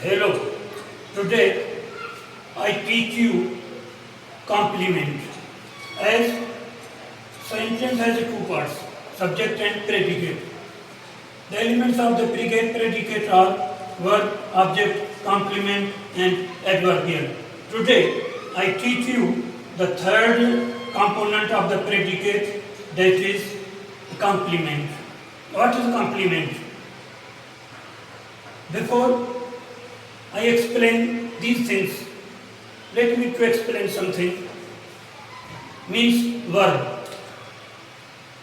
Hello. Today I teach you complement. As sentence has two parts, subject and predicate. The elements of the predicate are verb, object, complement and adverbial. Today I teach you the third component of the predicate, that is complement. What is complement? Before I explain these things, let me to explain something. Means verb.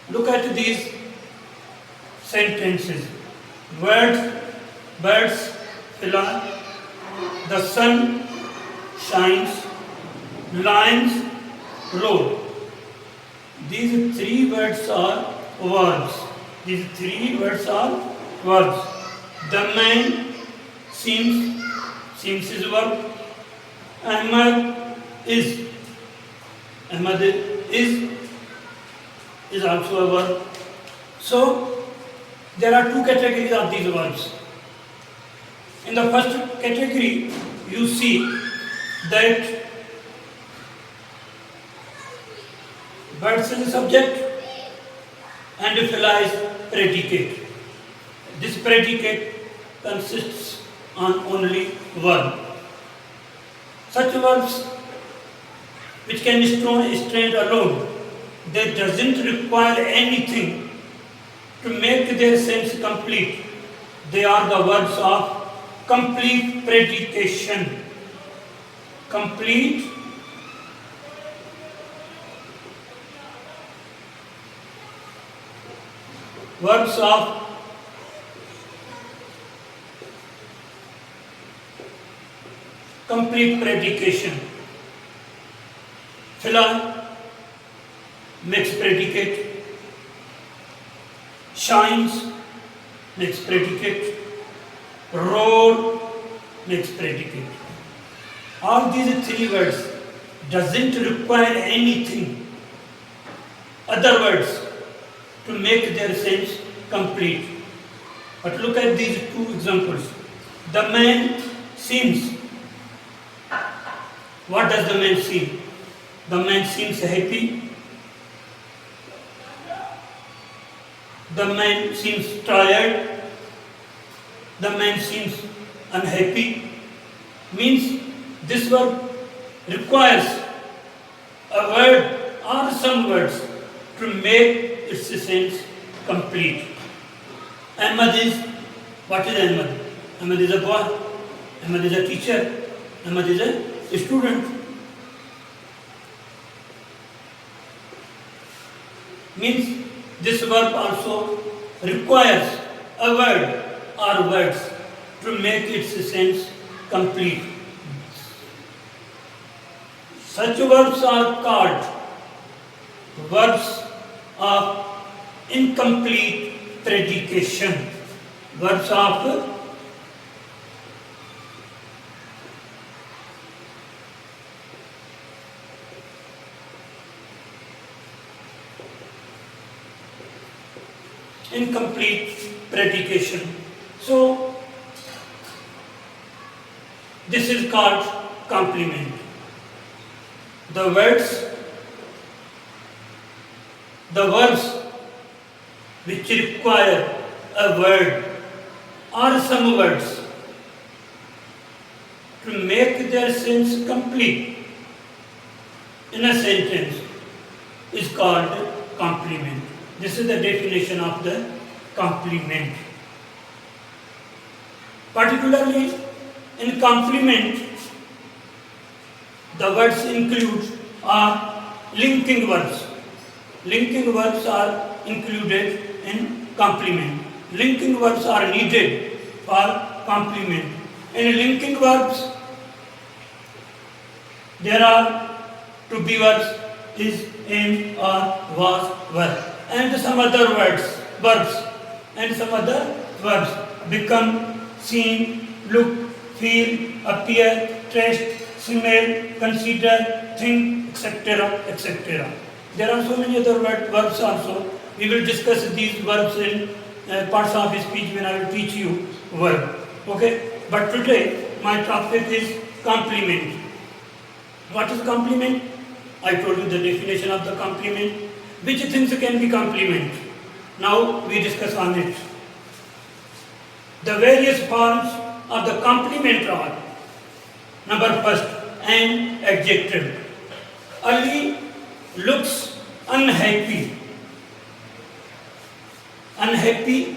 Look at these sentences. Birds fly, the sun shines, lions roar. These three words are verbs. These three words are verbs. The man seems is verb. Ahmad is also a verb. So there are two categories of these verbs. In the first category, you see that birds is subject and flies predicate. This predicate consists on only verb. Such verbs which can stand alone, they doesn't require anything to make their sense complete. They are the verbs of complete predication. Complete verbs of complete predication. Fly makes predicate, shines makes predicate, roar makes predicate. All these three words doesn't require anything, other words, to make their sense complete. But look at these two examples. The man seems. What does the man seem? The man seems happy. The man seems tired. The man seems unhappy. Means this verb requires a word or some words to make its sense complete. Ahmad is, what is Ahmad? Ahmad is a boy. Ahmad is a teacher. Ahmad is a student. Means this verb also requires a word or words to make its sense complete. Such verbs are called verbs of incomplete predication. Verbs of incomplete predication. So this is called complement. The verbs which require a word or some words to make their sense complete in a sentence is called complement. This is the definition of the complement. Particularly in complement, the words include are linking verbs. Linking verbs are included in complement. Linking verbs are needed for complement. In linking verbs, there are to be verbs, is, am, or, was, were, and some other verbs, and some other verbs become, seen, look, feel, appear, taste, smell, consider, think, etc., etc. There are so many other verbs also. We will discuss these verbs in parts of speech when I will teach you verb. Okay? But today my topic is complement. What is complement? I told you the definition of the complement. Which things can be complement? Now we discuss on it. The various forms of the complement are: number first, an adjective. Ali looks unhappy. Unhappy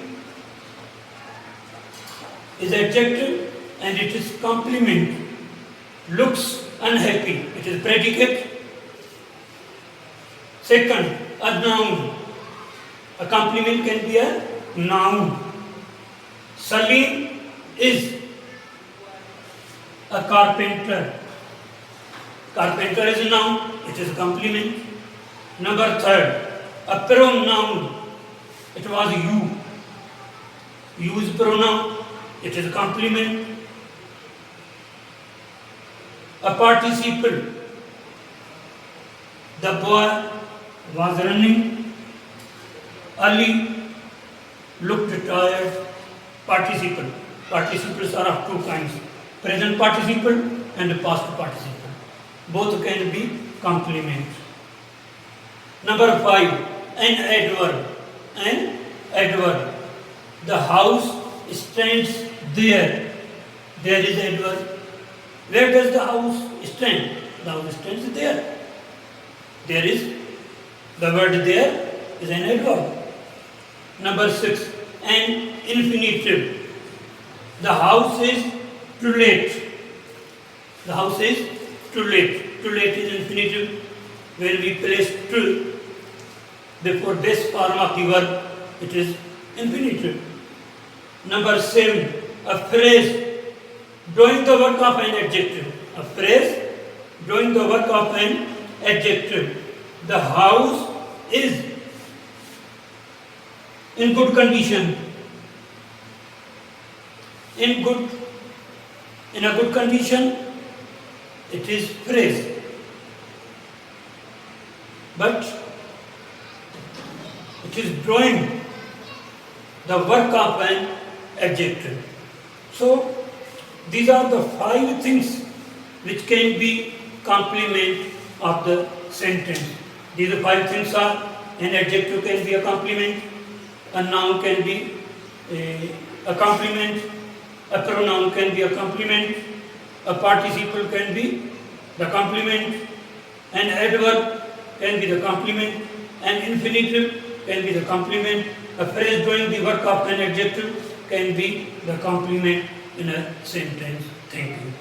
is adjective and it is complement. Looks unhappy, it is predicate. Second, a noun. A complement can be a noun. Salim is a carpenter. Carpenter is a noun, it is a complement. Number third, a pronoun. It was you. You is pronoun, it is a complement. A participle. The boy was running. Ali looked tired. Participle. Participles are of two kinds: present participle and past participle. Both can be complement. Number 5, an adverb. An adverb. The house stands there. There is adverb. Where does the house stand? The house stands there. There is, the word there is an adverb. Number 6, an infinitive. The house is too late. The house is too late. Too late is infinitive. When we place to before base form of the verb, it is infinitive. Number 7, a phrase doing the work of an adjective. A phrase doing the work of an adjective. The house is in good condition. In a good condition, it is phrase. But it is drawing the work of an adjective. So these are the 5 things which can be complement of the sentence. These 5 things are: an adjective can be a complement, a noun can be a complement, a pronoun can be a complement, a participle can be the complement, an adverb can be the complement, an infinitive can be the complement, a phrase doing the work of an adjective can be the complement in a sentence. Thank you.